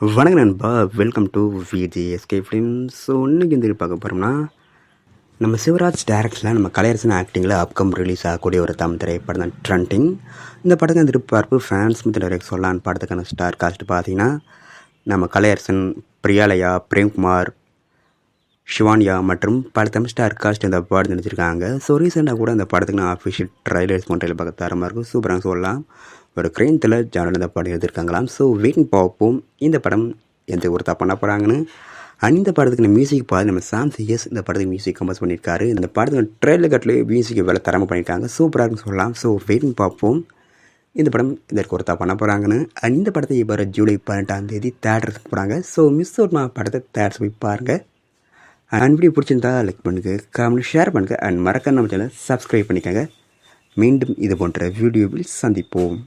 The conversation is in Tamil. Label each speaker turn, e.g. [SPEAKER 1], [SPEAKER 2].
[SPEAKER 1] வணக்கம் நண்பா, welcome to VGSK films. So இன்றைக்கி இந்த பார்க்க போகிறோம்னா, நம்ம சிவராஜ் டேரக்டரில் நம்ம கலையரசன் ஆக்டிங்கில் அப்கம் ரிலீஸ் ஆகக்கூடிய ஒரு தமிழ் திரைப்படம் தான் ட்ரெண்டிங். இந்த படத்துக்கு எதிர்பார்ப்பு ஃபேன்ஸ் மத்தியில் டைரக்ட் சொல்லலான்னு படத்துக்கான ஸ்டார் காஸ்ட் பார்த்தீங்கன்னா, நம்ம கலையரசன், பிரியாலயா, பிரேம்குமார், ஷிவானியா மற்றும் பல தமிழ் ஸ்டார் காஸ்ட் இந்த படம் நடிச்சிருக்காங்க. ஸோ ரீசெண்டாக கூட இந்த படத்துக்கு நான் அஃபிஷியல் ட்ரைலர்ஸ் போன்ற பார்க்க தரமாக இருக்கும். சூப்பராக சொல்லலாம். ஒரு கிரெயின்த்தில் ஜானல் இந்த படம் எடுத்திருக்காங்களாம். ஸோ வெயிட்டிங் பார்ப்போம் இந்த படம் எந்த ஒரு பண்ண போகிறாங்கன்னு. இந்த படத்துக்கு மியூசிக் பார்த்து நம்ம சாம் சிஎஸ் இந்த படத்துக்கு மியூசிக் கம்போஸ் பண்ணியிருக்காரு. இந்த படத்துக்கு ட்ரெயிலர் கட்டிலே மியூசிக் வேலை தரமாக பண்ணியிருக்காங்க. சூப்பராக இருக்குன்னு சொல்லலாம். ஸோ வெயிட்டிங் பார்ப்போம் இந்த படம் இதற்கு ஒரு பண்ண போகிறாங்கன்னு. இந்த படத்தை இப்போ ஜூலை 18 தேட்டருக்கு போகிறாங்க. ஸோ மிஸ் அவுட்மா படத்தை தேட்டர்ஸ் போய் பாருங்கள். அண்ட் வீடியோ பிடிச்சிருந்தா லைக் பண்ணுங்கள், கமெண்ட், ஷேர் பண்ணுங்கள். அண்ட் மறக்காம நம்ம சேனலை சப்ஸ்கிரைப் பண்ணிக்கோங்க. மீண்டும் இது போன்ற வீடியோவில் சந்திப்போம்.